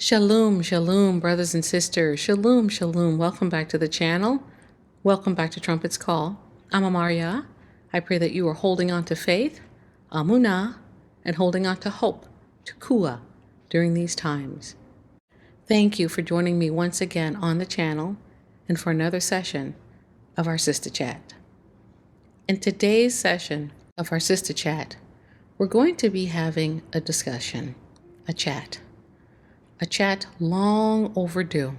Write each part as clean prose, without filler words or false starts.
Shalom, shalom, brothers and sisters. Shalom, shalom. Welcome back to the channel. Welcome back to Trumpet's Call. I'm AmarYaH. I pray that you are holding on to faith, amunah, and holding on to hope, tekuah, during these times. Thank you for joining me once again on the channel and for another session of our Sista Chat. In today's session of our Sista Chat, we're going to be having a discussion, a chat long overdue.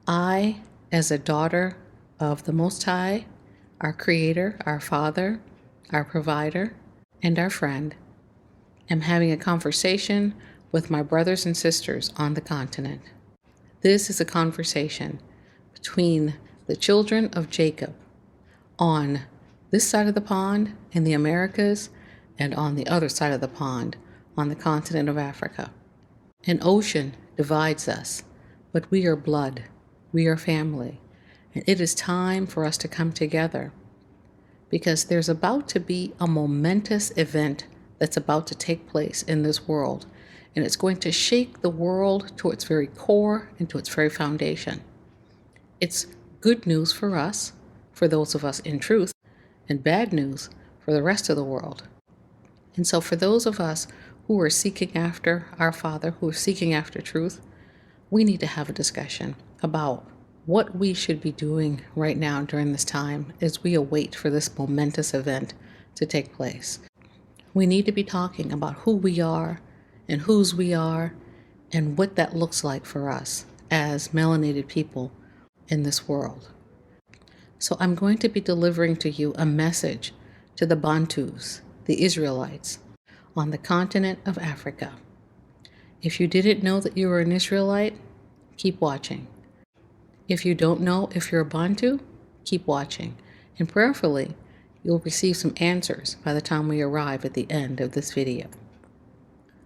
I, as a daughter of the Most High, our Creator, our Father, our Provider, and our friend, am having a conversation with my brothers and sisters on the continent. This is a conversation between the children of Jacob on this side of the pond in the Americas and on the other side of the pond on the continent of Africa. An ocean divides us, but we are blood, we are family, and it is time for us to come together because there's about to be a momentous event that's about to take place in this world, and it's going to shake the world to its very core and to its very foundation. It's good news for us, for those of us in truth, and bad news for the rest of the world. And so for those of us who are seeking after our Father, who are seeking after truth, we need to have a discussion about what we should be doing right now during this time as we await for this momentous event to take place. We need to be talking about who we are and whose we are and what that looks like for us as melanated people in this world. So I'm going to be delivering to you a message to the Bantus, the Israelites, on the continent of Africa. If you didn't know that you were an Israelite, keep watching. If you don't know if you're a Bantu, keep watching. And prayerfully, you'll receive some answers by the time we arrive at the end of this video.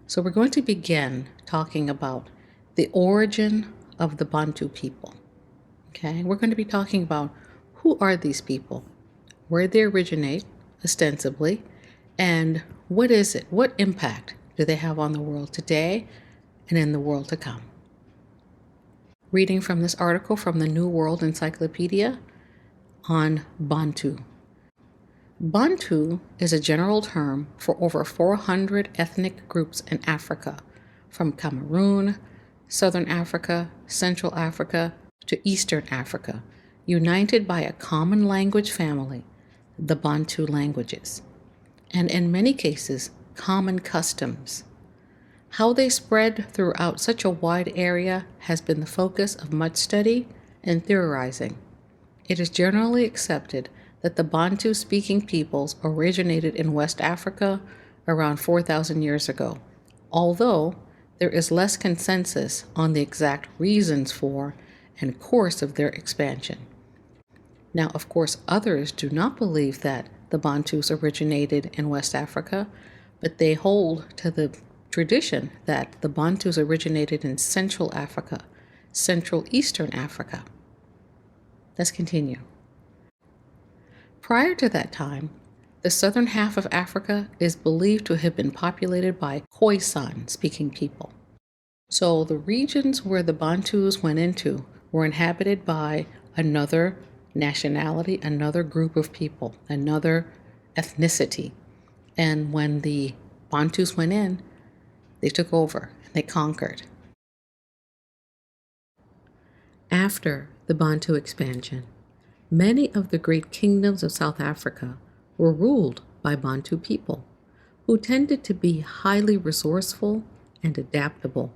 So we're going to begin talking about the origin of the Bantu people. Okay, we're going to be talking about who are these people, where they originate, ostensibly, and what is it? What impact do they have on the world today and in the world to come? Reading from this article from the New World Encyclopedia on Bantu. Bantu is a general term for over 400 ethnic groups in Africa, from Cameroon, Southern Africa, Central Africa, to Eastern Africa, united by a common language family, the Bantu languages, and in many cases, common customs. How they spread throughout such a wide area has been the focus of much study and theorizing. It is generally accepted that the Bantu-speaking peoples originated in West Africa around 4,000 years ago, although there is less consensus on the exact reasons for and course of their expansion. Now, of course, others do not believe that the Bantus originated in West Africa, but they hold to the tradition that the Bantus originated in Central Africa, Central Eastern Africa. Let's continue. Prior to that time, the southern half of Africa is believed to have been populated by Khoisan-speaking people. So the regions where the Bantus went into were inhabited by another nationality, another group of people, another ethnicity. And when the Bantus went in, they took over, they conquered. After the Bantu expansion, many of the great kingdoms of South Africa were ruled by Bantu people, who tended to be highly resourceful and adaptable.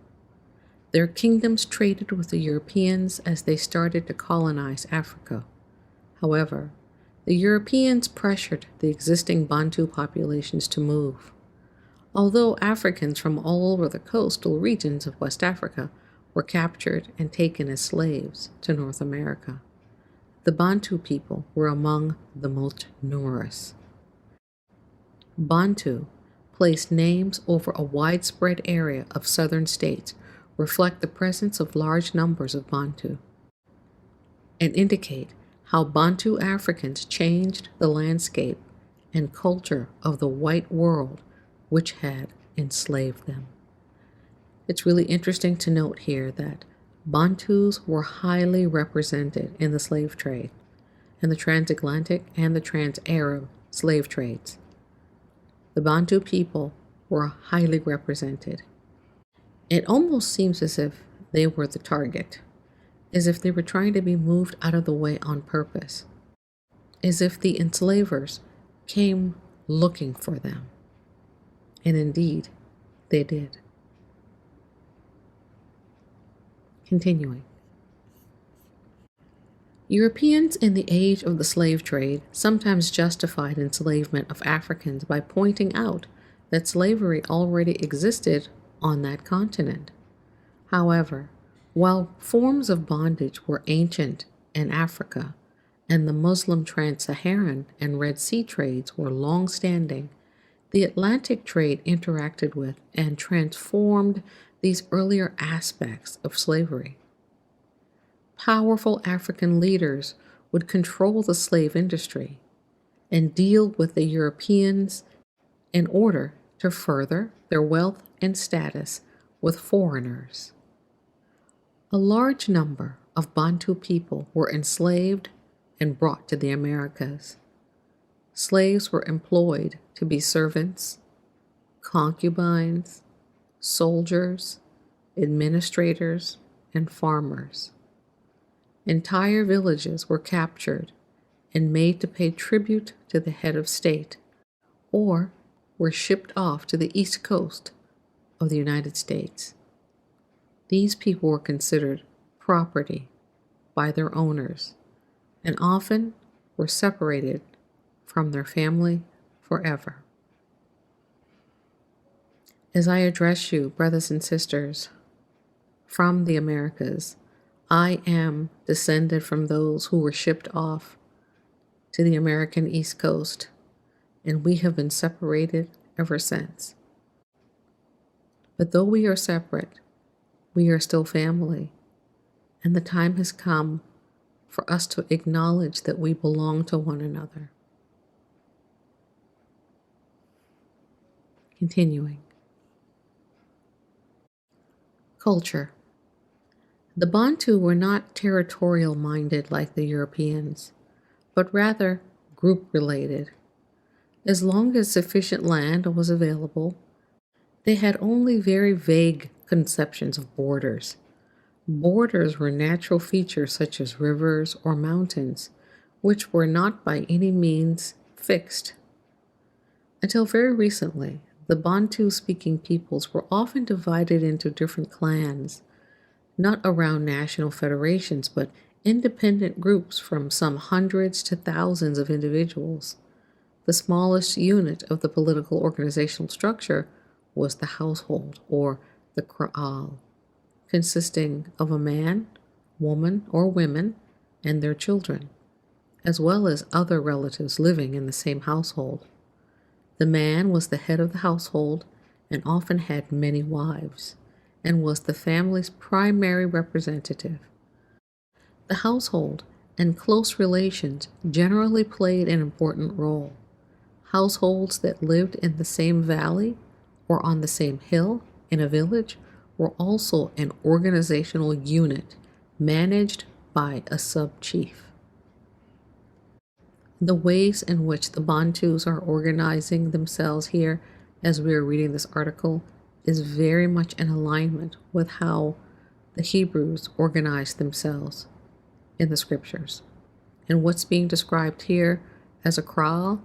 Their kingdoms traded with the Europeans as they started to colonize Africa. However, the Europeans pressured the existing Bantu populations to move. Although Africans from all over the coastal regions of West Africa were captured and taken as slaves to North America, the Bantu people were among the most numerous. Bantu, placed names over a widespread area of southern states, reflect the presence of large numbers of Bantu and indicate how Bantu Africans changed the landscape and culture of the white world which had enslaved them. It's really interesting to note here that Bantus were highly represented in the slave trade, in the transatlantic and the trans-Arab slave trades. The Bantu people were highly represented. It almost seems as if they were the target, as if they were trying to be moved out of the way on purpose, as if the enslavers came looking for them. And indeed, they did. Continuing. Europeans in the age of the slave trade sometimes justified enslavement of Africans by pointing out that slavery already existed on that continent. However, while forms of bondage were ancient in Africa and the Muslim trans-Saharan and Red Sea trades were long-standing, the Atlantic trade interacted with and transformed these earlier aspects of slavery. Powerful African leaders would control the slave industry and deal with the Europeans in order to further their wealth and status with foreigners. A large number of Bantu people were enslaved and brought to the Americas. Slaves were employed to be servants, concubines, soldiers, administrators, and farmers. Entire villages were captured and made to pay tribute to the head of state, or were shipped off to the east coast of the United States. These people were considered property by their owners and often were separated from their family forever. As I address you, brothers and sisters, from the Americas, I am descended from those who were shipped off to the American East Coast, and we have been separated ever since. But though we are separate, we are still family, and the time has come for us to acknowledge that we belong to one another. Continuing. Culture. The Bantu were not territorial-minded like the Europeans, but rather group-related. As long as sufficient land was available, they had only very vague conceptions of borders. Borders were natural features such as rivers or mountains, which were not by any means fixed. Until very recently, the Bantu-speaking peoples were often divided into different clans, not around national federations, but independent groups from some hundreds to thousands of individuals. The smallest unit of the political organizational structure was the household, or the kraal, consisting of a man, woman, or women, and their children, as well as other relatives living in the same household. The man was the head of the household and often had many wives, and was the family's primary representative. The household and close relations generally played an important role. Households that lived in the same valley or on the same hill in a village were also an organizational unit managed by a sub-chief. The ways in which the Bantus are organizing themselves here, as we are reading this article, is very much in alignment with how the Hebrews organized themselves in the scriptures. And what's being described here as a kraal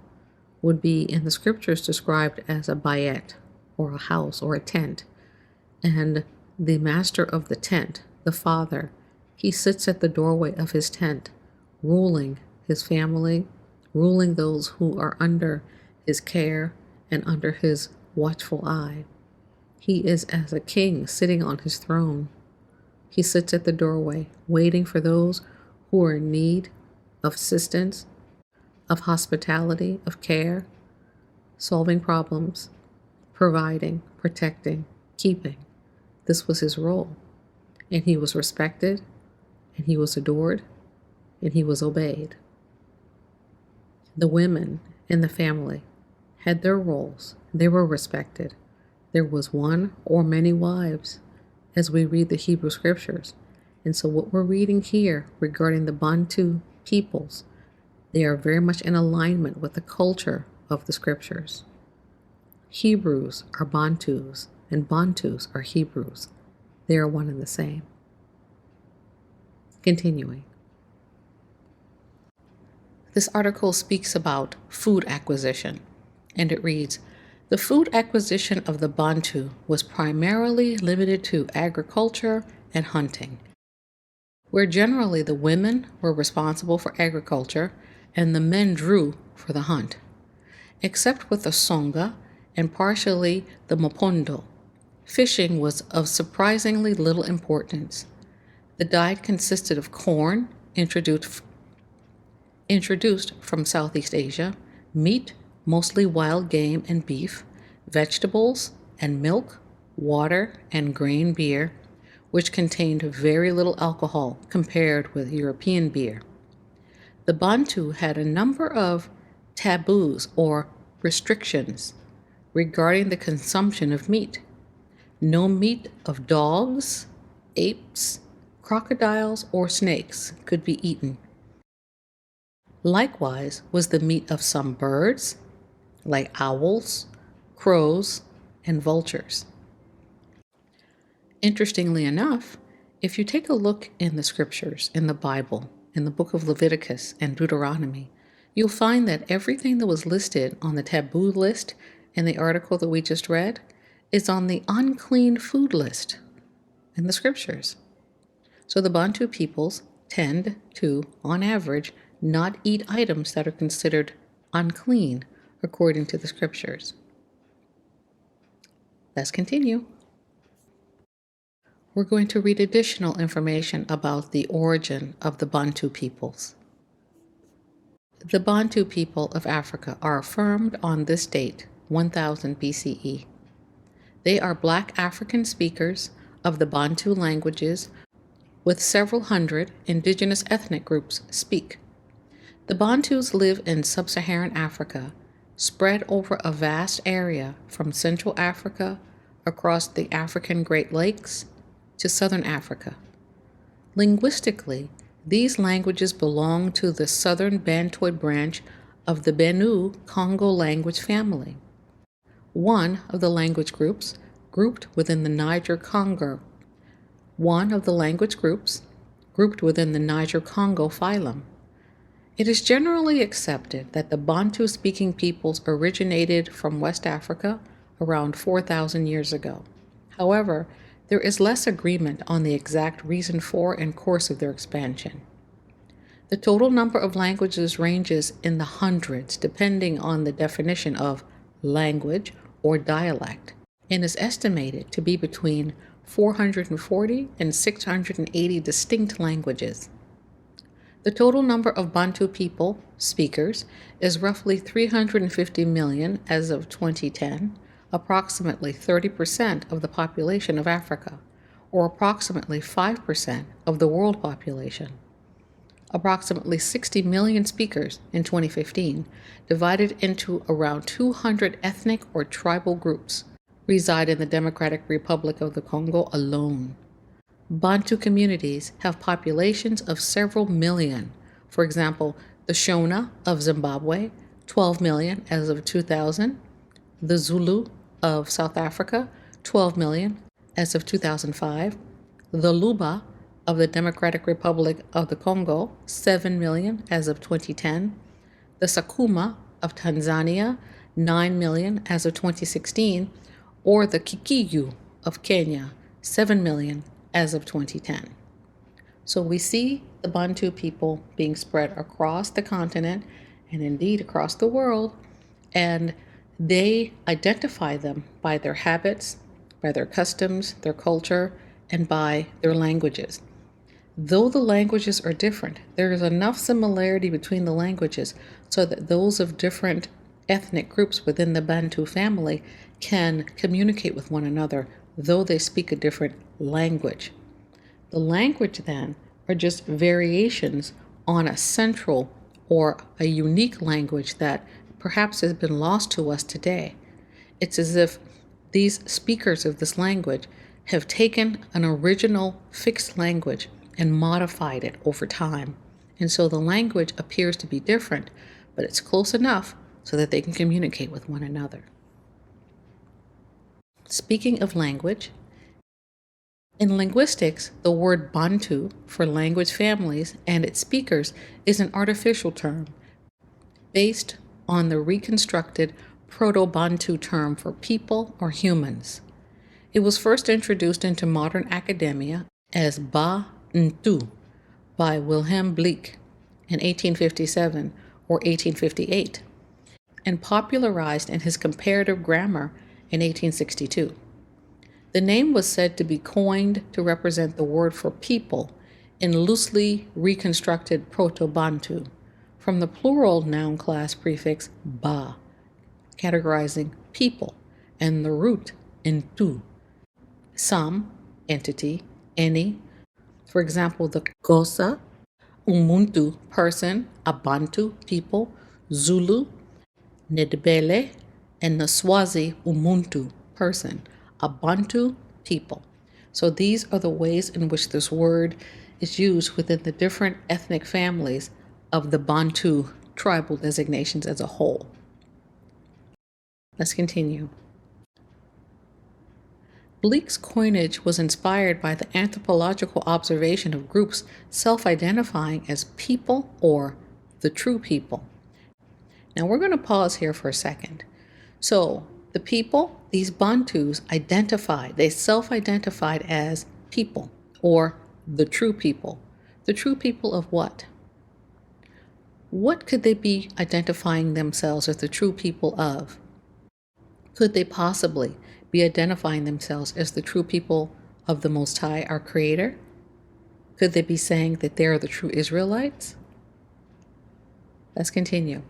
would be in the scriptures described as a bayet, or a house, or a tent. And the master of the tent, the father, he sits at the doorway of his tent, ruling his family, ruling those who are under his care and under his watchful eye. He is as a king sitting on his throne. He sits at the doorway, waiting for those who are in need of assistance, of hospitality, of care, solving problems, providing, protecting, keeping. This was his role. And he was respected, and he was adored, and he was obeyed. The women in the family had their roles. They were respected. There was one or many wives, as we read the Hebrew Scriptures. And so what we're reading here regarding the Bantu peoples, they are very much in alignment with the culture of the Scriptures. Hebrews are Bantus, and Bantus are Hebrews. They are one and the same. Continuing. This article speaks about food acquisition, and it reads, "The food acquisition of the Bantu was primarily limited to agriculture and hunting, where generally the women were responsible for agriculture and the men drew for the hunt. Except with the Songa and partially the Mopondo, fishing was of surprisingly little importance. The diet consisted of corn, introduced from Southeast Asia, meat, mostly wild game and beef, vegetables and milk, water and grain beer, which contained very little alcohol compared with European beer. The Bantu had a number of taboos or restrictions regarding the consumption of meat. No meat of dogs, apes, crocodiles, or snakes could be eaten. Likewise was the meat of some birds, like owls, crows, and vultures. Interestingly enough, if you take a look in the Scriptures, in the Bible, in the book of Leviticus and Deuteronomy, you'll find that everything that was listed on the taboo list in the article that we just read is on the unclean food list in the Scriptures. So the Bantu peoples tend to, on average, not eat items that are considered unclean according to the Scriptures. Let's continue. We're going to read additional information about the origin of the Bantu peoples. The Bantu people of Africa are affirmed on this date, 1000 BCE. They are Black African speakers of the Bantu languages, with several hundred indigenous ethnic groups speak. The Bantus live in sub-Saharan Africa, spread over a vast area from Central Africa across the African Great Lakes to Southern Africa. Linguistically, these languages belong to the Southern Bantoid branch of the Benue Congo language family, one of the language groups grouped within the Niger-Congo phylum. It is generally accepted that the Bantu-speaking peoples originated from West Africa around 4,000 years ago. However, there is less agreement on the exact reason for and course of their expansion. The total number of languages ranges in the hundreds depending on the definition of language or dialect, and is estimated to be between 440 and 680 distinct languages. The total number of Bantu people, speakers, is roughly 350 million as of 2010, approximately 30% of the population of Africa, or approximately 5% of the world population. Approximately 60 million speakers in 2015, divided into around 200 ethnic or tribal groups, reside in the Democratic Republic of the Congo alone. Bantu communities have populations of several million. For example, the Shona of Zimbabwe, 12 million as of 2000, the Zulu of South Africa, 12 million as of 2005, the Luba of the Democratic Republic of the Congo, 7 million as of 2010, the Sakuma of Tanzania, 9 million as of 2016, or the Kikuyu of Kenya, 7 million as of 2010. So we see the Bantu people being spread across the continent and indeed across the world, and they identify them by their habits, by their customs, their culture, and by their languages. Though the languages are different, there is enough similarity between the languages so that those of different ethnic groups within the Bantu family can communicate with one another, though they speak a different language. The language then are just variations on a central or a unique language that perhaps has been lost to us today. It's as if these speakers of this language have taken an original fixed language and modified it over time. And so the language appears to be different, but it's close enough so that they can communicate with one another. Speaking of language, in linguistics, the word Bantu for language families and its speakers is an artificial term based on the reconstructed Proto-Bantu term for people or humans. It was first introduced into modern academia as Bantu by Wilhelm Bleek in 1857 or 1858 and popularized in his comparative grammar in 1862. The name was said to be coined to represent the word for people in loosely reconstructed Proto-Bantu from the plural noun class prefix ba, categorizing people, and the root in tu, some, entity, any. For example, the Xhosa, Umuntu, person, Abantu, people, Zulu, Ndebele, and the Swazi, Umuntu, person, Abantu, people. So these are the ways in which this word is used within the different ethnic families of the Bantu tribal designations as a whole. Let's continue. Bleek's coinage was inspired by the anthropological observation of groups self-identifying as people or the true people. Now we're going to pause here for a second. So the people, these Bantus, they self-identified as people or the true people. The true people of what? What could they be identifying themselves as the true people of? Could they possibly be identifying themselves as the true people of the Most High, our Creator? Could they be saying that they are the true Israelites? Let's continue.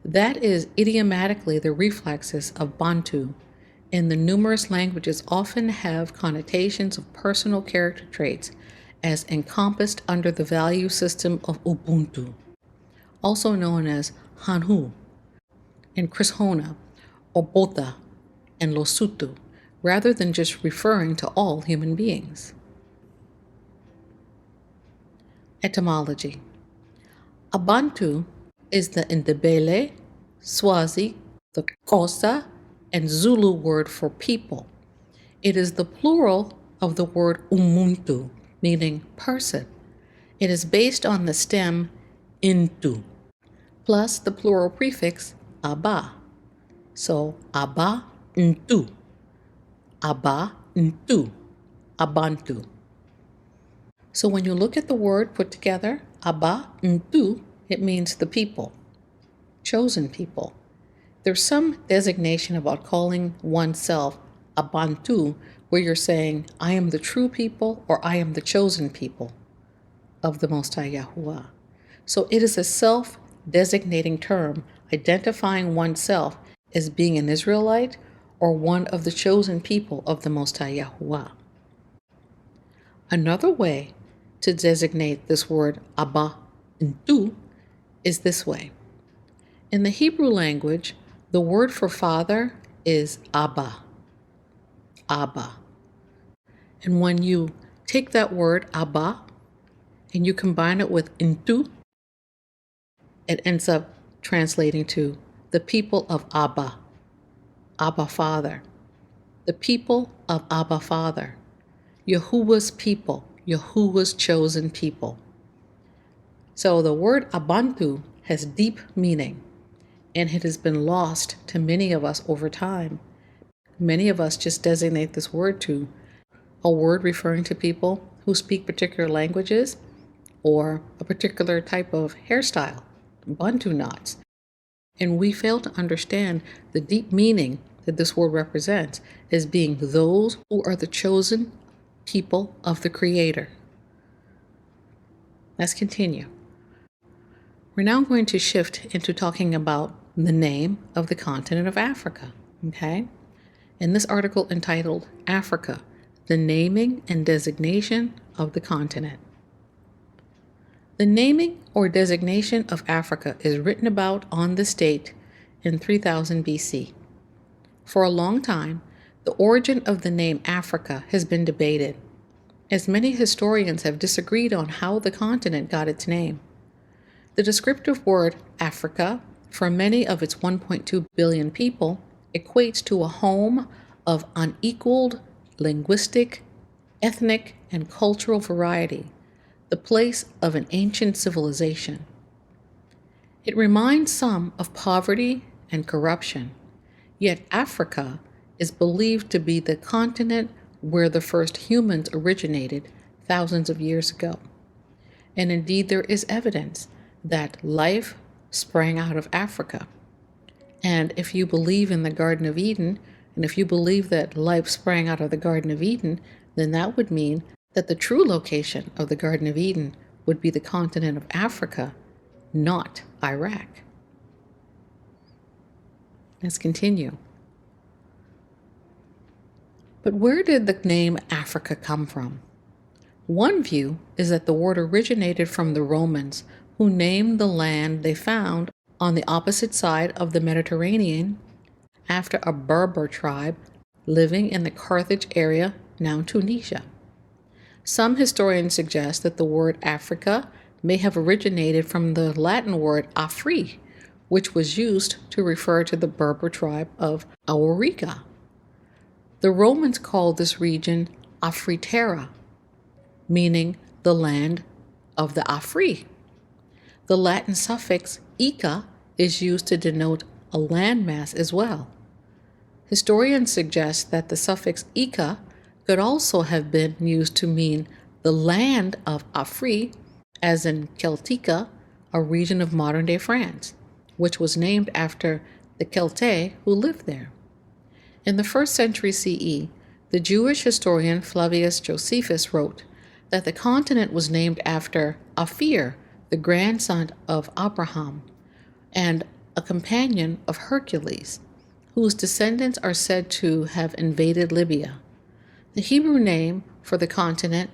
That is idiomatically the reflexes of Bantu, and the numerous languages often have connotations of personal character traits as encompassed under the value system of Ubuntu, also known as Hanhu, and Krishona, Obota, and Losutu, rather than just referring to all human beings. Etymology. Abantu is the Ndebele, Swazi, the Xhosa, and Zulu word for people. It is the plural of the word Umuntu, meaning person. It is based on the stem Intu, plus the plural prefix Aba. So Aba Ntu, Aba Ntu, Abantu. So when you look at the word put together, Aba Ntu, it means the people, chosen people. There's some designation about calling oneself a Bantu where you're saying, I am the true people or I am the chosen people of the Most High Yahuwah. So it is a self-designating term identifying oneself as being an Israelite or one of the chosen people of the Most High Yahuwah. Another way to designate this word Abba Ntu is this way. In the Hebrew language, the word for father is Abba. Abba. And when you take that word Abba and you combine it with Ntu, it ends up translating to the people of Abba, Abba Father. The people of Abba Father. Yahuwah's people, Yahuwah's chosen people. So the word Abantu has deep meaning, and it has been lost to many of us over time. Many of us just designate this word to a word referring to people who speak particular languages or a particular type of hairstyle, Bantu knots. And we fail to understand the deep meaning that this word represents as being those who are the chosen people of the Creator. Let's continue. We're now going to shift into talking about the name of the continent of Africa, okay? In this article entitled Africa, the Naming and Designation of the Continent. The naming or designation of Africa is written about on this date in 3000 BC. For a long time, The origin of the name Africa has been debated, as many historians have disagreed on how the continent got its name. The descriptive word Africa, for many of its 1.2 billion people, equates to a home of unequaled linguistic, ethnic, and cultural variety, the place of an ancient civilization. It reminds some of poverty and corruption, yet Africa is believed to be the continent where the first humans originated thousands of years ago. And indeed, there is evidence that life sprang out of Africa. And if you believe in the Garden of Eden, and if you believe that life sprang out of the Garden of Eden, then that would mean that the true location of the Garden of Eden would be the continent of Africa, not Iraq. Let's continue. But where did the name Africa come from? One view is that the word originated from the Romans, who named the land they found on the opposite side of the Mediterranean after a Berber tribe living in the Carthage area, now Tunisia. Some historians suggest that the word Africa may have originated from the Latin word Afri, which was used to refer to the Berber tribe of AmarYaH. The Romans called this region Afriterra, meaning the land of the Afri. The Latin suffix "ica" is used to denote a landmass as well. Historians suggest that the suffix "ica" could also have been used to mean the land of Afri, as in Celtica, a region of modern-day France, which was named after the Celtae who lived there. In the 1st century CE, the Jewish historian Flavius Josephus wrote that the continent was named after Ophir, the grandson of Abraham, and a companion of Hercules, whose descendants are said to have invaded Libya. The Hebrew name for the continent,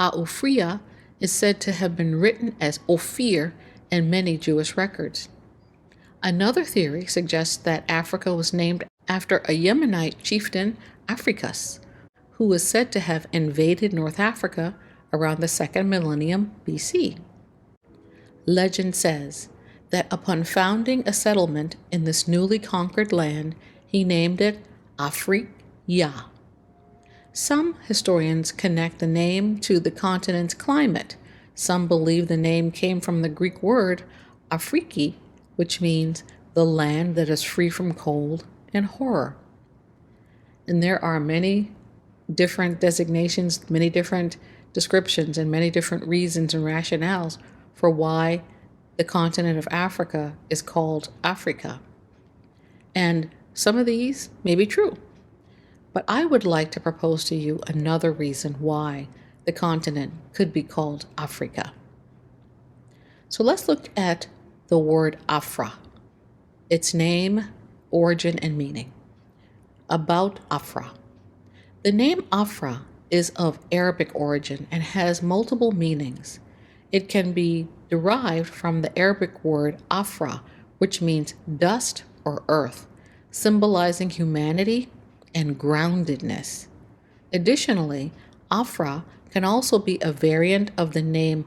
Aophria, is said to have been written as Ophir in many Jewish records. Another theory suggests that Africa was named after a Yemenite chieftain, Africus, who was said to have invaded North Africa around the 2nd millennium BC. Legend says that upon founding a settlement in this newly conquered land, he named it AmarYaH. Some historians connect the name to the continent's climate. Some believe the name came from the Greek word Afriki, which means the land that is free from cold and horror. And there are many different designations, many different descriptions, and many different reasons and rationales for why the continent of Africa is called Africa. And some of these may be true, but I would like to propose to you another reason why the continent could be called Africa. So let's look at the word Afra, its name, origin, and meaning. About Afra. The name Afra is of Arabic origin and has multiple meanings. It can be derived from the Arabic word Afra, which means dust or earth, symbolizing humanity and groundedness. Additionally, Afra can also be a variant of the name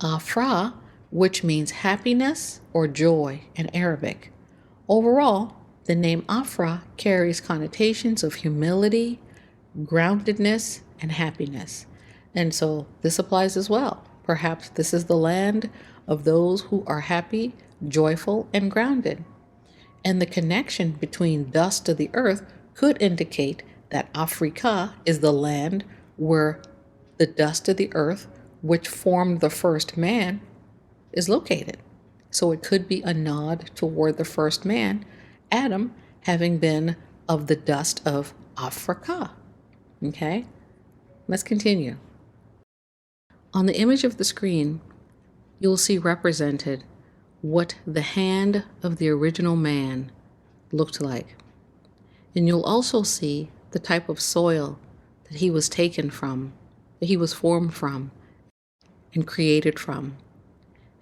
Afra, which means happiness or joy in Arabic. Overall, the name Afra carries connotations of humility, groundedness, and happiness. And so this applies as well. Perhaps this is the land of those who are happy, joyful, and grounded. And the connection between dust to the earth could indicate that Africa is the land where the dust of the earth, which formed the first man, is located. So it could be a nod toward the first man, Adam, having been of the dust of Africa. Okay, let's continue. On the image of the screen, you'll see represented what the hand of the original man looked like. And you'll also see the type of soil that he was taken from, that he was formed from, and created from.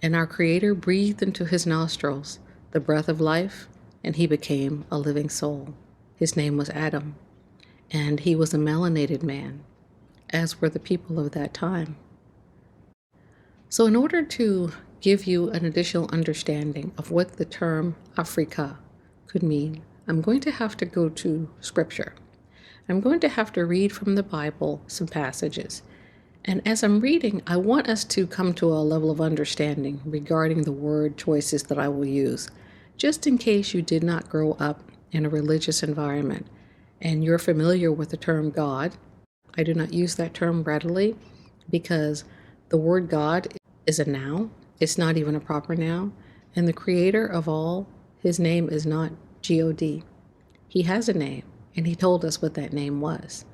And our Creator breathed into his nostrils the breath of life, and he became a living soul. His name was Adam. and he was a melanated man, as were the people of that time. So in order to give you an additional understanding of what the term Africa could mean, I'm going to have to go to Scripture. I'm going to have to read from the Bible some passages. And as I'm reading, I want us to come to a level of understanding regarding the word choices that I will use, just in case you did not grow up in a religious environment and you're familiar with the term God. I do not use that term readily because the word God is a noun. It's not even a proper noun. And the creator of all, his name is not God. He has a name, and he told us what that name was.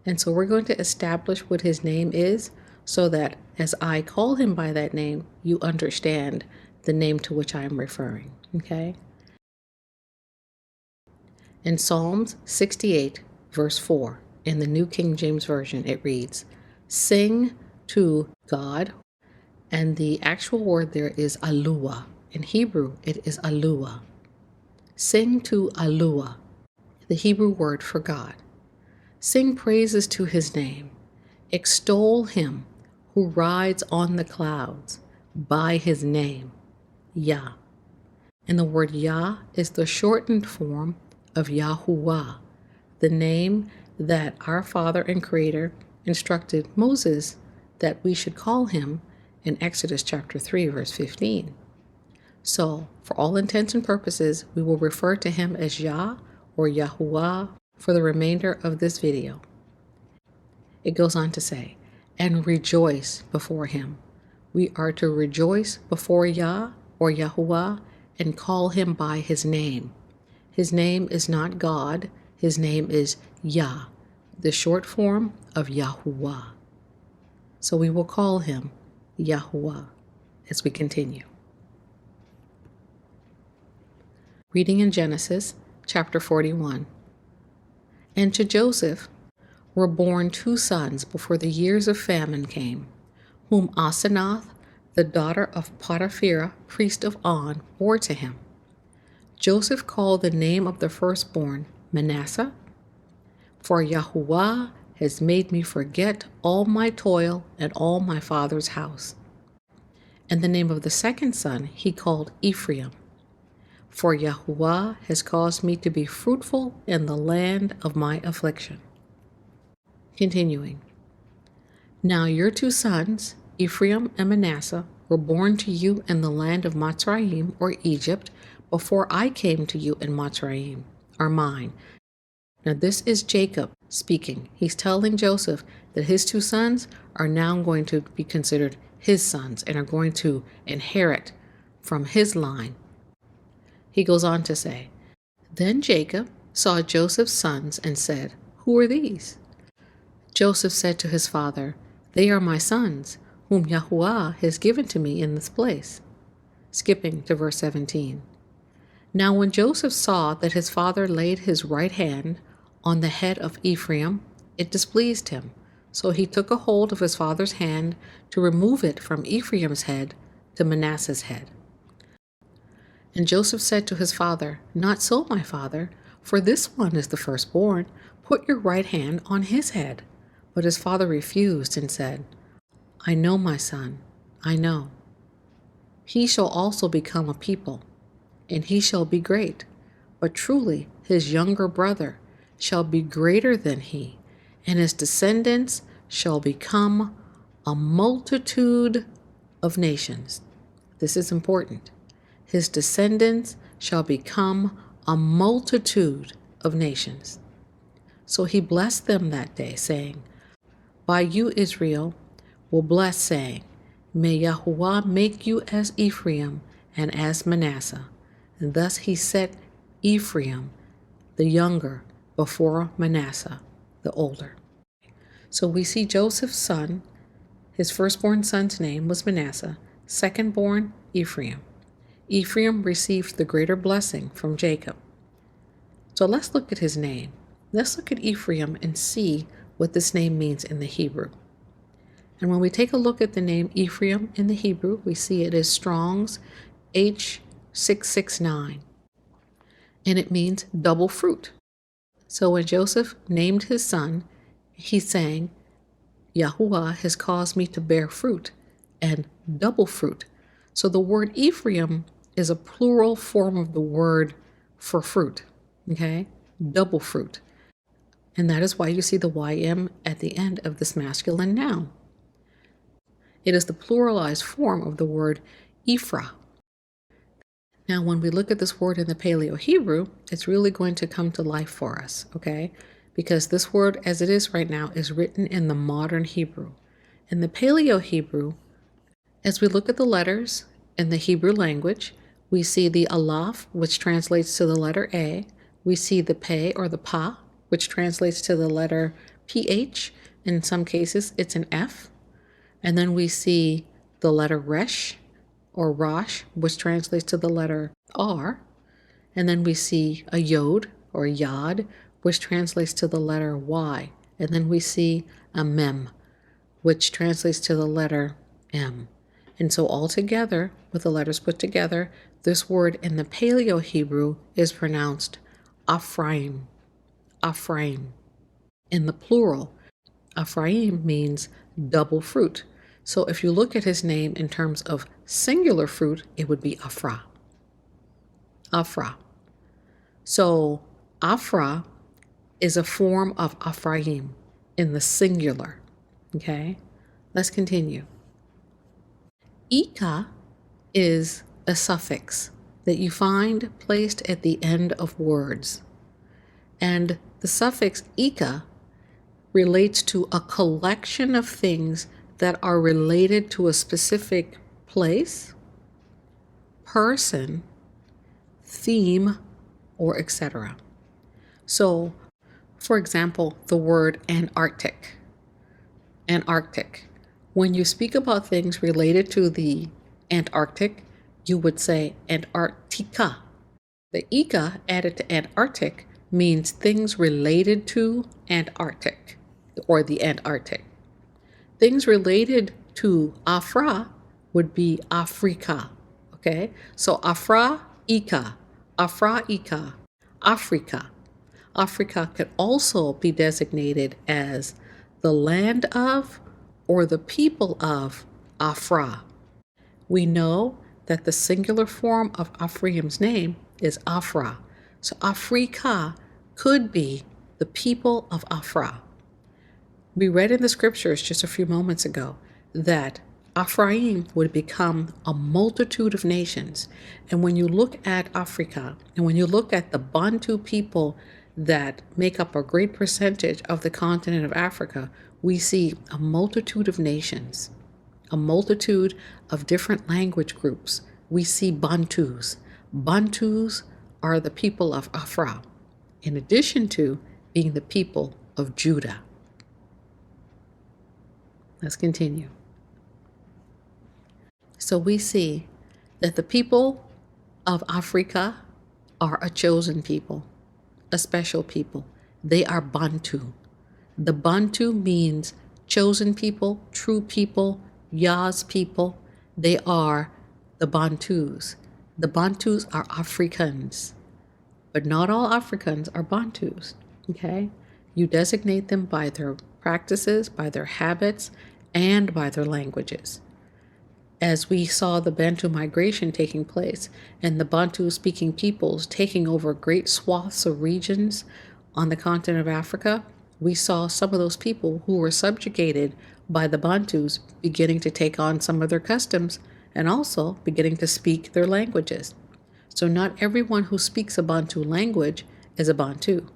And so we're going to establish what his name is so that as I call him by that name, you understand the name to which I am referring, okay? In Psalms 68, verse 4, in the New King James Version, it reads, "Sing to God," and the actual word there is alua. In Hebrew, it is alua. Sing to alua, the Hebrew word for God. Sing praises to his name. Extol him who rides on the clouds by his name, Yah. And the word Yah is the shortened form of Yahuwah, the name that our Father and Creator instructed Moses that we should call him in Exodus chapter 3, verse 15. So, for all intents and purposes, we will refer to him as Yah or Yahuwah for the remainder of this video. It goes on to say, and rejoice before him. We are to rejoice before Yah or Yahuwah and call him by his name. His name is not God. His name is Yah, the short form of Yahuwah. So we will call him Yahuwah as we continue. Reading in Genesis chapter 41. And to Joseph were born 2 sons before the years of famine came, whom Asenath, the daughter of Potiphera, priest of On, bore to him. Joseph called the name of the firstborn Manasseh, for Yahuwah has made me forget all my toil and all my father's house. And the name of the second son he called Ephraim, for Yahuwah has caused me to be fruitful in the land of my affliction. Continuing. Now your 2 sons, Ephraim and Manasseh, were born to you in the land of Mitzrayim, or Egypt, before I came to you in Mitzrayim, are mine. Now this is Jacob speaking. He's telling Joseph that his 2 sons are now going to be considered his sons and are going to inherit from his line. He goes on to say, Then Jacob saw Joseph's sons and said, Who are these? Joseph said to his father, They are my sons, whom Yahuwah has given to me in this place. Skipping to verse 17. Now when Joseph saw that his father laid his right hand on the head of Ephraim, it displeased him. So he took a hold of his father's hand to remove it from Ephraim's head to Manasseh's head. And Joseph said to his father, Not so, my father, for this one is the firstborn. Put your right hand on his head. But his father refused and said, I know, my son, I know. He shall also become a people, and he shall be great. But truly his younger brother shall be greater than he, and his descendants shall become a multitude of nations. This is important. His descendants shall become a multitude of nations. So he blessed them that day, saying, By you, Israel, will bless, saying, May Yahuwah make you as Ephraim and as Manasseh. And thus he set Ephraim, the younger, before Manasseh, the older. So we see Joseph's son, his firstborn son's name was Manasseh, secondborn Ephraim. Ephraim received the greater blessing from Jacob. So let's look at his name. Let's look at Ephraim and see what this name means in the Hebrew. And when we take a look at the name Ephraim in the Hebrew, we see it is Strong's H669. And it means double fruit. So when Joseph named his son, he's saying, Yahuwah has caused me to bear fruit and double fruit. So the word Ephraim is a plural form of the word for fruit, okay? Double fruit. And that is why you see the YM at the end of this masculine noun. It is the pluralized form of the word Ephra. Now, when we look at this word in the Paleo Hebrew, it's really going to come to life for us, okay? Because this word, as it is right now, is written in the modern Hebrew. In the Paleo Hebrew, as we look at the letters in the Hebrew language, we see the Aleph, which translates to the letter A. We see the Pe or the Pa, which translates to the letter PH. In some cases, it's an F. And then we see the letter Resh or Rosh, which translates to the letter R. And then we see a Yod or Yod, which translates to the letter Y. And then we see a Mem, which translates to the letter M. And so all together, with the letters put together, this word in the Paleo Hebrew is pronounced Ephraim. Ephraim. In the plural, Ephraim means double fruit. So if you look at his name in terms of singular fruit, it would be Ephra. Ephra. So Ephra is a form of Ephraim in the singular. Okay, let's continue. Ika is a suffix that you find placed at the end of words. And the suffix Ika relates to a collection of things that are related to a specific place, person, theme, or etc. So, for example, the word Antarctic. Antarctic. When you speak about things related to the Antarctic, you would say Antarctica. The Ika added to Antarctic means things related to Antarctic or the Antarctic. Things related to Afra would be Africa. Okay? So Afra Ika, Africa. Africa could also be designated as the land of or the people of Afra. We know that the singular form of Ephraim's name is Afra. So Africa could be the people of Afra. We read in the scriptures just a few moments ago that Ephraim would become a multitude of nations. And when you look at Africa, and when you look at the Bantu people that make up a great percentage of the continent of Africa, we see a multitude of nations, a multitude of different language groups. We see Bantus. Bantus are the people of Afra, in addition to being the people of Judah. Let's continue. So we see that the people of Africa are a chosen people, a special people. They are Bantu. The Bantu means chosen people, true people, Yah's people. They are the Bantus. The Bantus are Africans, but not all Africans are Bantus, okay? You designate them by their practices, by their habits, and by their languages. As we saw the Bantu migration taking place and the Bantu-speaking peoples taking over great swaths of regions on the continent of Africa, we saw some of those people who were subjugated by the Bantus beginning to take on some of their customs and also beginning to speak their languages. So not everyone who speaks a Bantu language is a Bantu.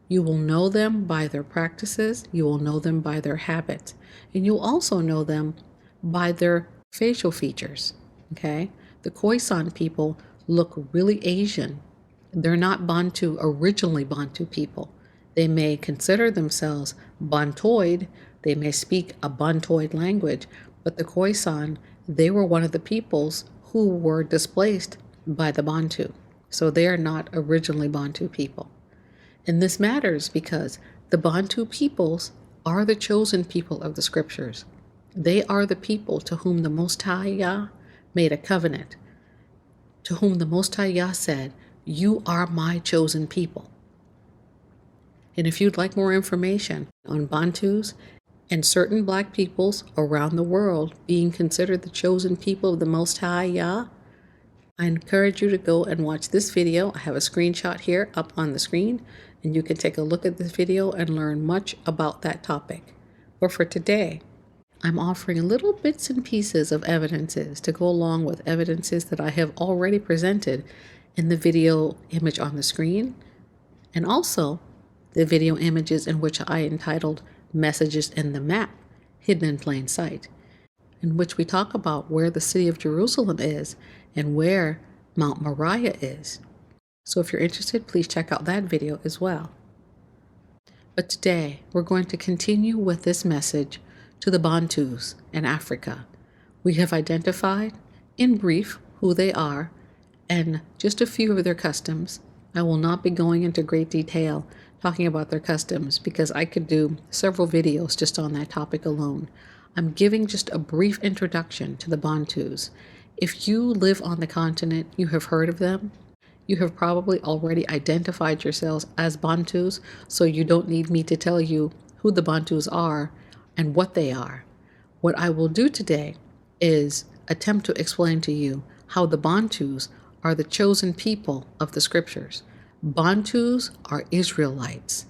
You will know them by their practices, you will know them by their habits, and you'll also know them by their facial features, okay? The Khoisan people look really Asian. They're not Bantu, originally Bantu people. They may consider themselves Bantoid, they may speak a Bantoid language, but the Khoisan, they were one of the peoples who were displaced by the Bantu. So they are not originally Bantu people. And this matters because the Bantu peoples are the chosen people of the scriptures. They are the people to whom the Most High Yah made a covenant, to whom the Most High Yah said, "You are my chosen people." And if you'd like more information on Bantus and certain Black peoples around the world being considered the chosen people of the Most High Yah, I encourage you to go and watch this video. I have a screenshot here up on the screen, and you can take a look at this video and learn much about that topic. But for today, I'm offering little bits and pieces of evidences to go along with evidences that I have already presented in the video image on the screen, and also the video images in which I entitled Messages in the Map, Hidden in Plain Sight, in which we talk about where the city of Jerusalem is and where Mount Moriah is. So if you're interested, please check out that video as well. But today, we're going to continue with this message to the Bantus in Africa. We have identified, in brief, who they are and just a few of their customs. I will not be going into great detail talking about their customs because I could do several videos just on that topic alone. I'm giving just a brief introduction to the Bantus. If you live on the continent, you have heard of them. You have probably already identified yourselves as Bantus, so you don't need me to tell you who the Bantus are and what they are. What I will do today is attempt to explain to you how the Bantus are the chosen people of the Scriptures. Bantus are Israelites.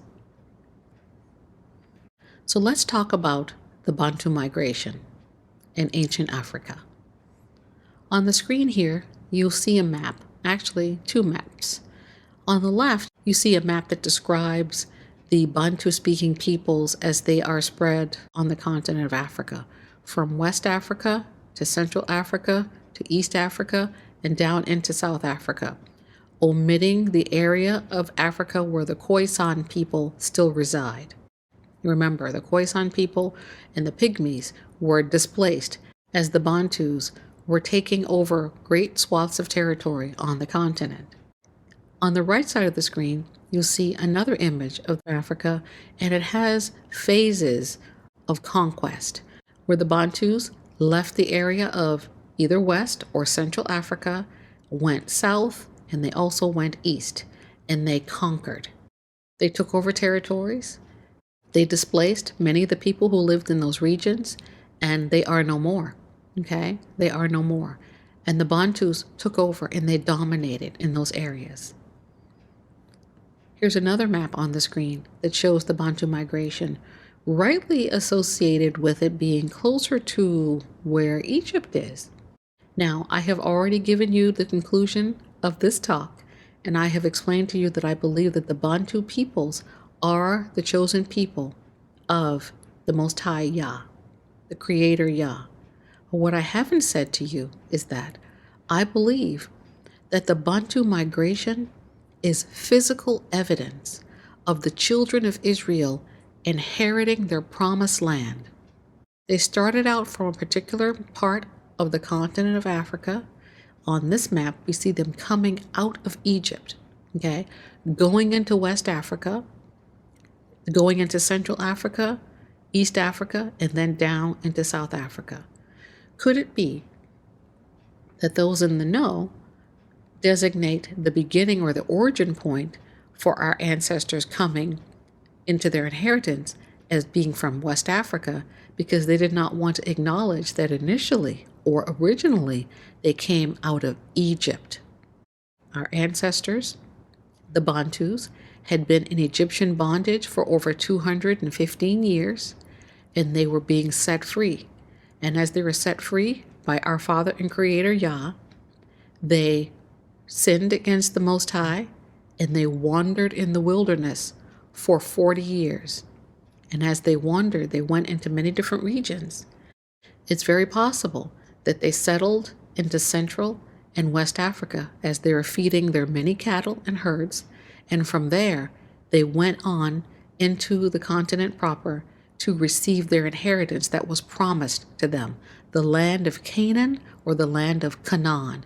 So let's talk about the Bantu migration in ancient Africa. On the screen here, you'll see a map, actually two maps. On the left, you see a map that describes the Bantu-speaking peoples as they are spread on the continent of Africa, from West Africa to Central Africa to East Africa and down into South Africa, omitting the area of Africa where the Khoisan people still reside. Remember, the Khoisan people and the Pygmies were displaced as the Bantus were taking over great swaths of territory on the continent. On the right side of the screen, you'll see another image of Africa, and it has phases of conquest, where the Bantus left the area of either West or Central Africa, went south, and they also went east, and they conquered. They took over territories. They displaced many of the people who lived in those regions, and they are no more. Okay? They are no more. And the Bantus took over and they dominated in those areas. Here's another map on the screen that shows the Bantu migration, rightly associated with it being closer to where Egypt is. Now, I have already given you the conclusion of this talk, and I have explained to you that I believe that the Bantu peoples are the chosen people of the Most High Yah, the Creator Yah. But what I haven't said to you is that I believe that the Bantu migration is physical evidence of the children of Israel inheriting their promised land. They started out from a particular part of the continent of Africa. On this map, we see them coming out of Egypt, okay, going into West Africa, going into Central Africa, East Africa, and then down into South Africa. Could it be that those in the know designate the beginning or the origin point for our ancestors coming into their inheritance as being from West Africa because they did not want to acknowledge that initially or originally they came out of Egypt? Our ancestors, the Bantus, had been in Egyptian bondage for over 215 years, and they were being set free. And as they were set free by our Father and Creator Yah, they sinned against the Most High, and they wandered in the wilderness for 40 years. And as they wandered, they went into many different regions. It's very possible that they settled into Central and West Africa as they were feeding their many cattle and herds, and from there they went on into the continent proper to receive their inheritance that was promised to them, the land of Canaan or the land of Canaan.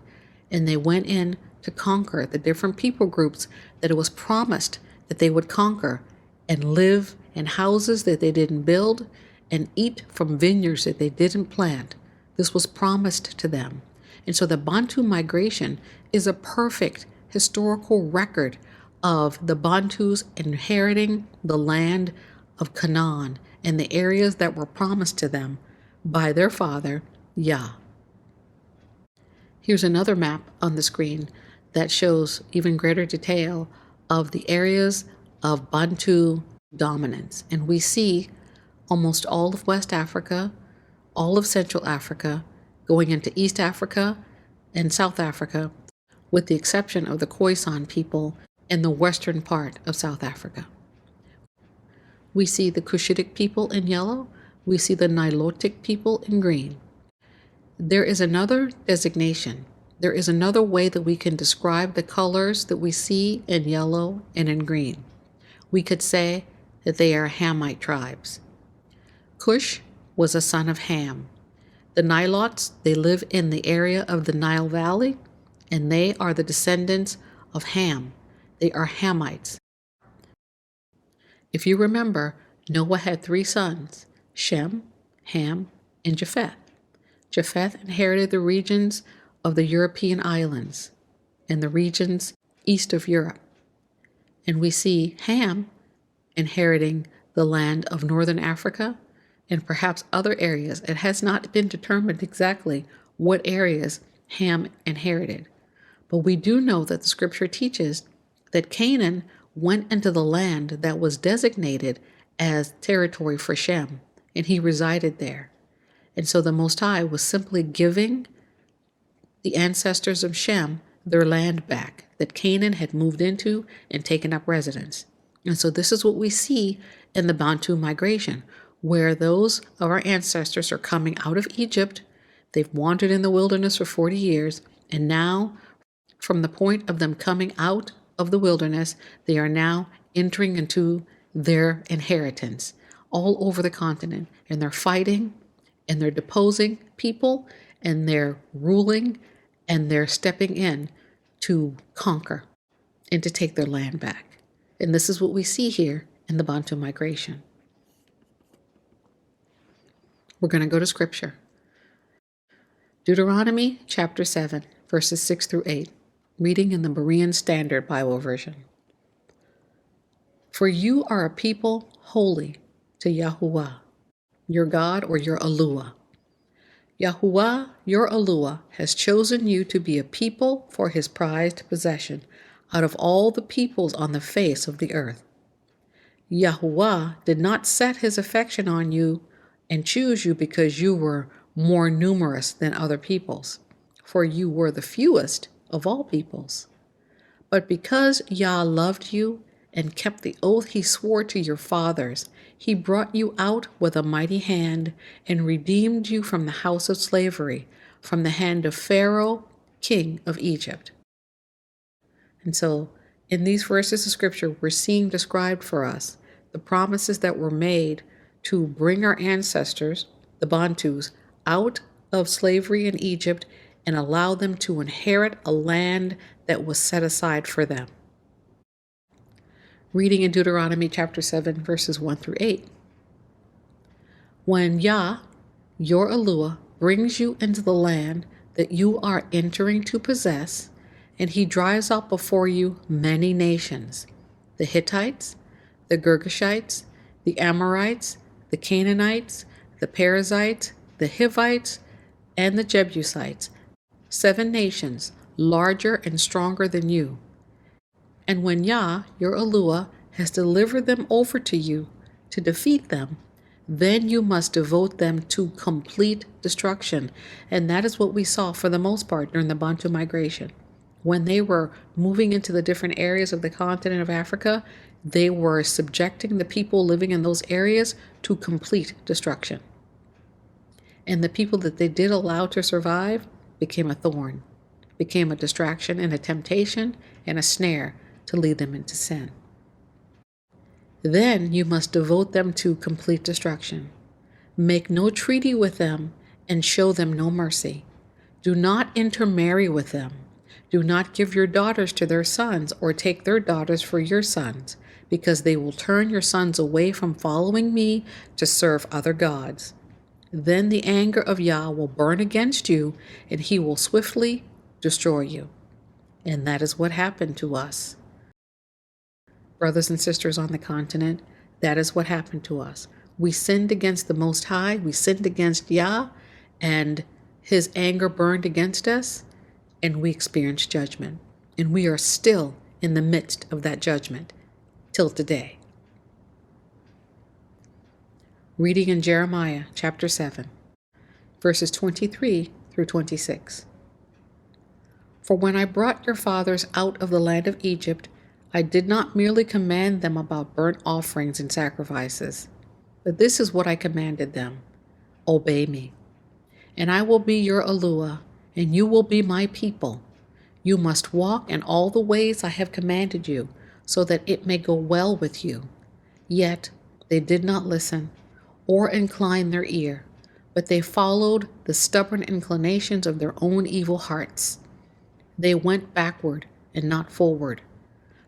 And they went in to conquer the different people groups that it was promised that they would conquer, and live in houses that they didn't build and eat from vineyards that they didn't plant. This was promised to them. And so the Bantu migration is a perfect historical record of the Bantus inheriting the land of Canaan and the areas that were promised to them by their father, Yah. Here's another map on the screen that shows even greater detail of the areas of Bantu dominance. And we see almost all of West Africa, all of Central Africa, going into East Africa and South Africa, with the exception of the Khoisan people in the western part of South Africa. We see the Cushitic people in yellow. We see the Nilotic people in green. There is another designation. There is another way that we can describe the colors that we see in yellow and in green. We could say that they are Hamite tribes. Cush was a son of Ham. The Nilots, they live in the area of the Nile Valley, and they are the descendants of Ham. They are Hamites. If you remember, Noah had 3 sons, Shem, Ham, and Japheth. Japheth inherited the regions of the European islands and the regions east of Europe. And we see Ham inheriting the land of northern Africa and perhaps other areas. It has not been determined exactly what areas Ham inherited. But we do know that the scripture teaches that Canaan went into the land that was designated as territory for Shem, and he resided there. And so the Most High was simply giving the ancestors of Shem their land back that Canaan had moved into and taken up residence. And so this is what we see in the Bantu migration, where those of our ancestors are coming out of Egypt. They've wandered in the wilderness for 40 years, and now, from the point of them coming out of the wilderness, they are now entering into their inheritance all over the continent, and they're fighting, and they're deposing people, and they're ruling, and they're stepping in to conquer and to take their land back. And this is what we see here in the Bantu migration. We're going to go to Scripture. Deuteronomy chapter 7, verses 6 through 8, reading in the Berean Standard Bible Version. For you are a people holy to Yahuwah, your God, or your Eluah. Yahuwah, your Eluah, has chosen you to be a people for his prized possession out of all the peoples on the face of the earth. Yahuwah did not set his affection on you and choose you because you were more numerous than other peoples, for you were the fewest of all peoples. But because Yah loved you and kept the oath he swore to your fathers, he brought you out with a mighty hand and redeemed you from the house of slavery, from the hand of Pharaoh, king of Egypt. And so, in these verses of Scripture, we're seeing described for us the promises that were made to bring our ancestors, the Bantus, out of slavery in Egypt and allow them to inherit a land that was set aside for them. Reading in Deuteronomy chapter 7, verses 1 through 8. When Yah, your Eluah, brings you into the land that you are entering to possess, and he drives out before you many nations, the Hittites, the Girgashites, the Amorites, the Canaanites, the Perizzites, the Hivites, and the Jebusites, 7 nations, larger and stronger than you. And when Yah, your Eluah, has delivered them over to you to defeat them, then you must devote them to complete destruction. And that is what we saw for the most part during the Bantu migration. When they were moving into the different areas of the continent of Africa, they were subjecting the people living in those areas to complete destruction. And the people that they did allow to survive became a thorn, became a distraction and a temptation and a snare to lead them into sin. Then you must devote them to complete destruction. Make no treaty with them and show them no mercy. Do not intermarry with them. Do not give your daughters to their sons or take their daughters for your sons, because they will turn your sons away from following me to serve other gods. Then the anger of Yah will burn against you, and he will swiftly destroy you. And that is what happened to us. Brothers and sisters on the continent, that is what happened to us. We sinned against the Most High, we sinned against Yah, and his anger burned against us, and we experienced judgment. And we are still in the midst of that judgment till today. Reading in Jeremiah chapter 7, verses 23 through 26. For when I brought your fathers out of the land of Egypt, I did not merely command them about burnt offerings and sacrifices, but this is what I commanded them: obey me, and I will be your Eluah, and you will be my people. You must walk in all the ways I have commanded you, so that it may go well with you. Yet they did not listen or incline their ear, but they followed the stubborn inclinations of their own evil hearts. They went backward and not forward.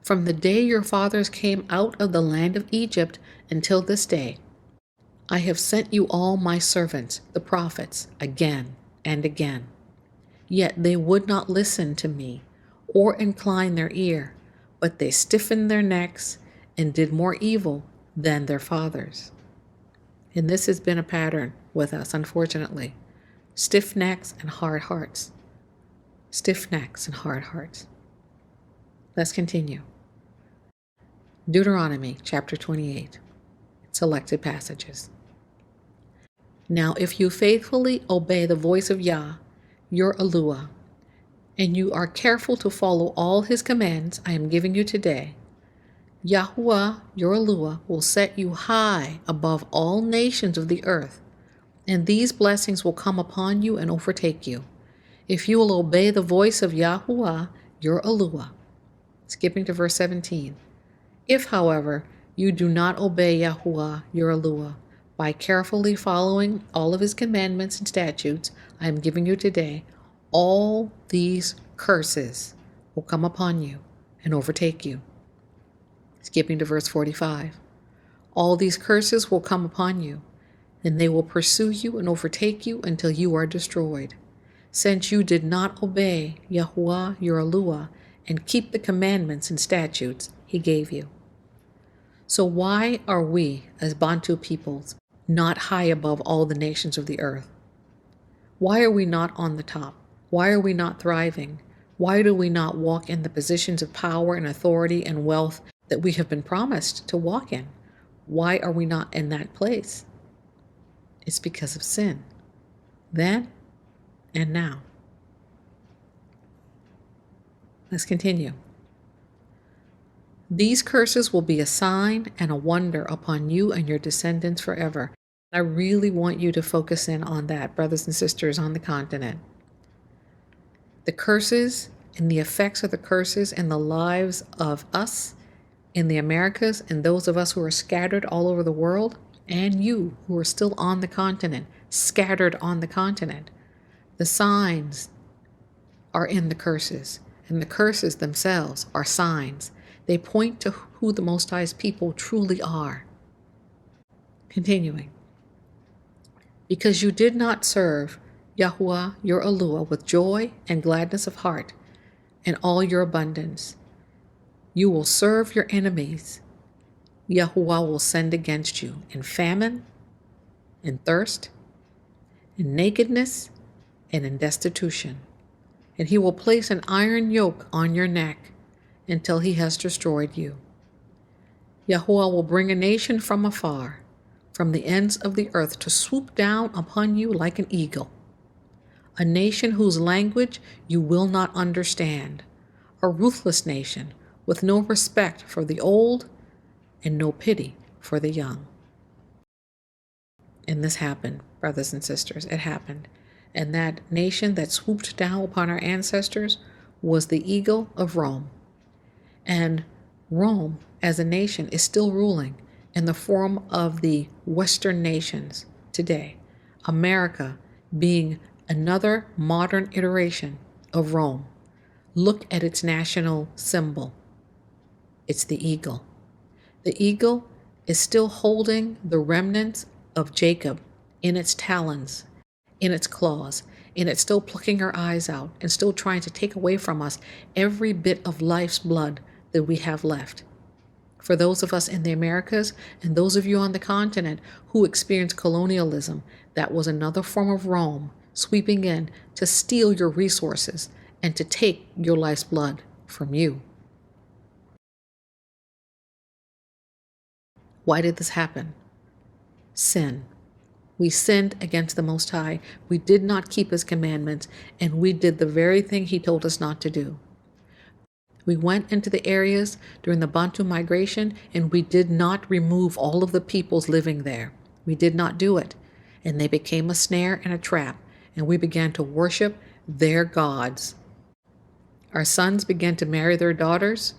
From the day your fathers came out of the land of Egypt until this day, I have sent you all my servants, the prophets, again and again. Yet they would not listen to me or incline their ear, but they stiffened their necks and did more evil than their fathers. And this has been a pattern with us, unfortunately. Stiff necks and hard hearts. Stiff necks and hard hearts. Let's continue. Deuteronomy chapter 28. Selected passages. Now if you faithfully obey the voice of Yah, your Eluah, and you are careful to follow all his commands I am giving you today, Yahuwah, your Eluah, will set you high above all nations of the earth, and these blessings will come upon you and overtake you, if you will obey the voice of Yahuwah, your Eluah. Skipping to verse 17. If, however, you do not obey Yahuwah, your Eluah, by carefully following all of his commandments and statutes I am giving you today, all these curses will come upon you and overtake you. Skipping to verse 45. All these curses will come upon you, and they will pursue you and overtake you until you are destroyed, since you did not obey Yahuwah your Eluah and keep the commandments and statutes he gave you. So why are we, as Bantu peoples, not high above all the nations of the earth? Why are we not on the top? Why are we not thriving? Why do we not walk in the positions of power and authority and wealth that we have been promised to walk in? Why are we not in that place? It's because of sin, then and now. Let's continue. These curses will be a sign and a wonder upon you and your descendants forever. I really want you to focus in on that, brothers and sisters on the continent. The curses and the effects of the curses in the lives of us in the Americas and those of us who are scattered all over the world, and you who are still on the continent, scattered on the continent. The signs are in the curses, and the curses themselves are signs. They point to who the Most High's people truly are. Continuing. Because you did not serve Yahuwah your Eluah with joy and gladness of heart and all your abundance, you will serve your enemies. Yahuwah will send against you in famine, in thirst, in nakedness, and in destitution. And he will place an iron yoke on your neck until he has destroyed you. Yahuwah will bring a nation from afar, from the ends of the earth, to swoop down upon you like an eagle. A nation whose language you will not understand. A ruthless nation with no respect for the old and no pity for the young. And this happened, brothers and sisters. It happened. And that nation that swooped down upon our ancestors was the eagle of Rome. And Rome, as a nation, is still ruling in the form of the Western nations today. America being another modern iteration of Rome. Look at its national symbol. It's the eagle. The eagle is still holding the remnants of Jacob in its talons, in its claws, and it's still plucking our eyes out and still trying to take away from us every bit of life's blood that we have left. For those of us in the Americas and those of you on the continent who experienced colonialism, that was another form of Rome sweeping in to steal your resources and to take your life's blood from you. Why did this happen? Sin. We sinned against the Most High. We did not keep His commandments, and we did the very thing He told us not to do. We went into the areas during the Bantu migration, and we did not remove all of the peoples living there. We did not do it. And they became a snare and a trap, and we began to worship their gods. Our sons began to marry their daughters,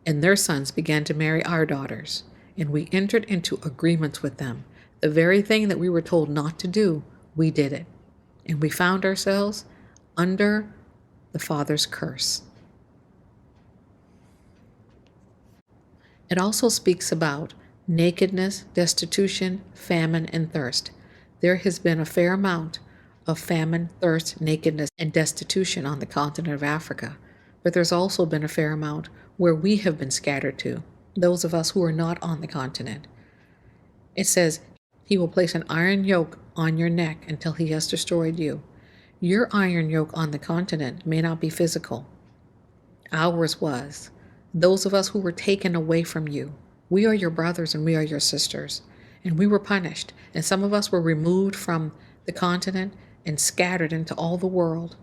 and their sons began to marry our daughters. And we entered into agreements with them. The very thing that we were told not to do, we did it. And we found ourselves under the Father's curse. It also speaks about nakedness, destitution, famine, and thirst. There has been a fair amount of famine, thirst, nakedness, and destitution on the continent of Africa. But there's also been a fair amount where we have been scattered to, those of us who are not on the continent. It says, He will place an iron yoke on your neck until He has destroyed you. Your iron yoke on the continent may not be physical. Ours was. Those of us who were taken away from you. We are your brothers and we are your sisters. And we were punished. And some of us were removed from the continent and scattered into all the world.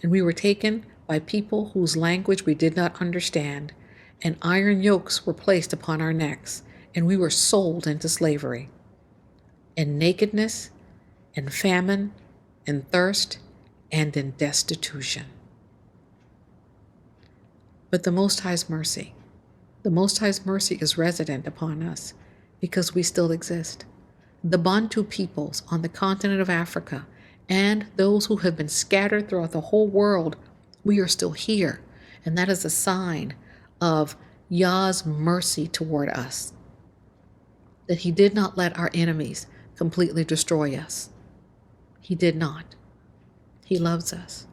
And we were taken by people whose language we did not understand. And iron yokes were placed upon our necks. And we were sold into slavery. In nakedness, in famine, in thirst, and in destitution. But the Most High's mercy, the Most High's mercy is resident upon us because we still exist. The Bantu peoples on the continent of Africa and those who have been scattered throughout the whole world, we are still here. And that is a sign of Yah's mercy toward us. That He did not let our enemies completely destroy us. He did not. He loves us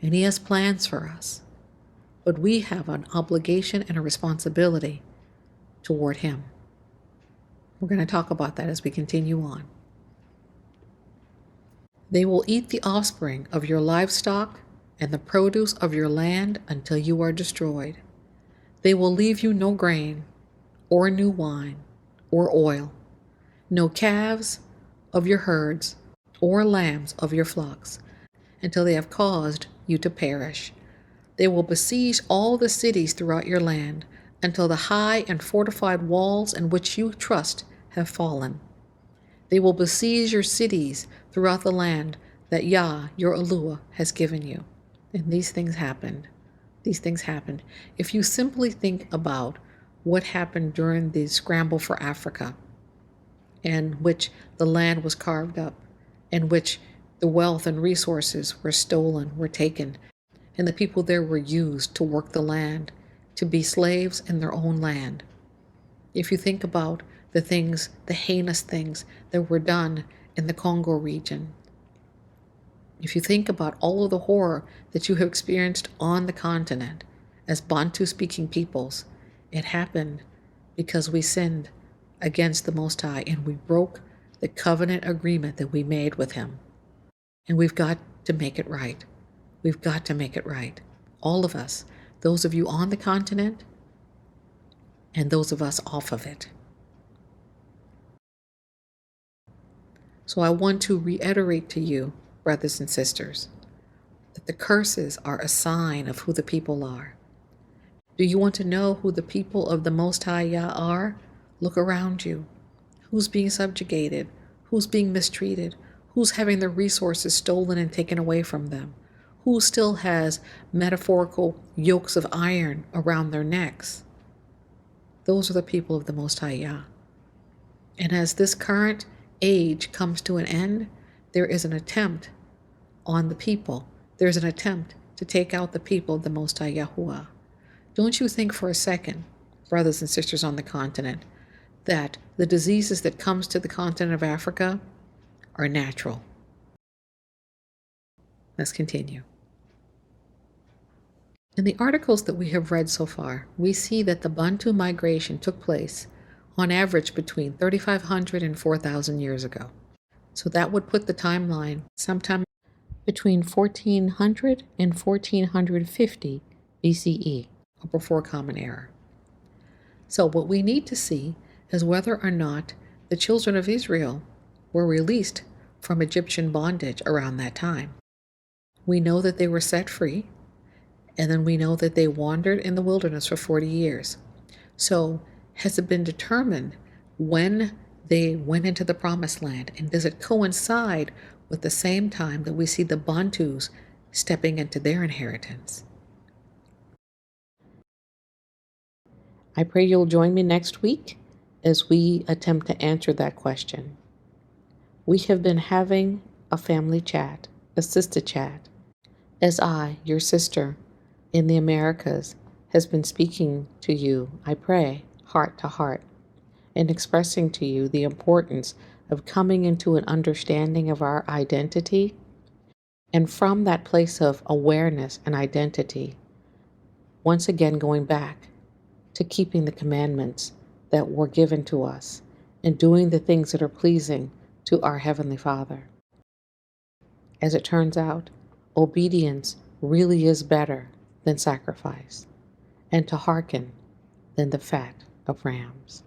and He has plans for us. But we have an obligation and a responsibility toward Him. We're going to talk about that as we continue on. They will eat the offspring of your livestock and the produce of your land until you are destroyed. They will leave you no grain, or new wine, or oil, no calves of your herds, or lambs of your flocks, until they have caused you to perish. They will besiege all the cities throughout your land, until the high and fortified walls in which you trust have fallen. They will besiege your cities throughout the land that Yah, your Eluah, has given you. And these things happened. These things happened. If you simply think about what happened during the scramble for Africa, in which the land was carved up, in which the wealth and resources were stolen, were taken, and the people there were used to work the land, to be slaves in their own land. If you think about the things, the heinous things that were done in the Congo region, if you think about all of the horror that you have experienced on the continent as Bantu-speaking peoples, it happened because we sinned against the Most High and we broke the covenant agreement that we made with Him. And we've got to make it right. We've got to make it right. All of us, those of you on the continent and those of us off of it. So I want to reiterate to you, brothers and sisters, that the curses are a sign of who the people are. Do you want to know who the people of the Most High Yah are? Look around you. Who's being subjugated? Who's being mistreated? Who's having their resources stolen and taken away from them? Who still has metaphorical yokes of iron around their necks? Those are the people of the Most High Yah. And as this current age comes to an end, there is an attempt on the people. There's an attempt to take out the people of the Most High Yahuwah. Don't you think for a second, brothers and sisters on the continent, that the diseases that comes to the continent of Africa are natural. Let's continue. In the articles that we have read so far, we see that the Bantu migration took place on average between 3,500 and 4,000 years ago. So that would put the timeline sometime between 1400 and 1450 BCE, or before Common Era. So what we need to see is whether or not the children of Israel were released from Egyptian bondage around that time. We know that they were set free, and then we know that they wandered in the wilderness for 40 years. So has it been determined when they went into the promised land? And does it coincide with the same time that we see the Bantus stepping into their inheritance? I pray you'll join me next week as we attempt to answer that question. We have been having a family chat, a Sista Chat, as I, your sister in the Americas, has been speaking to you, I pray, heart to heart, and expressing to you the importance of coming into an understanding of our identity, and from that place of awareness and identity, once again going back to keeping the commandments that were given to us and doing the things that are pleasing to our Heavenly Father. As it turns out, obedience really is better than sacrifice, and to hearken than the fat of rams.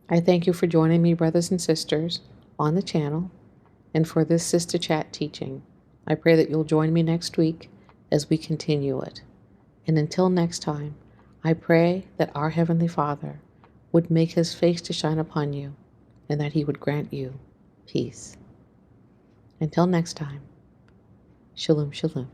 I thank you for joining me, brothers and sisters, on the channel and for this Sista Chat teaching. I pray that you'll join me next week as we continue it. And until next time, I pray that our Heavenly Father would make His face to shine upon you and that He would grant you peace. Until next time, Shalom, Shalom.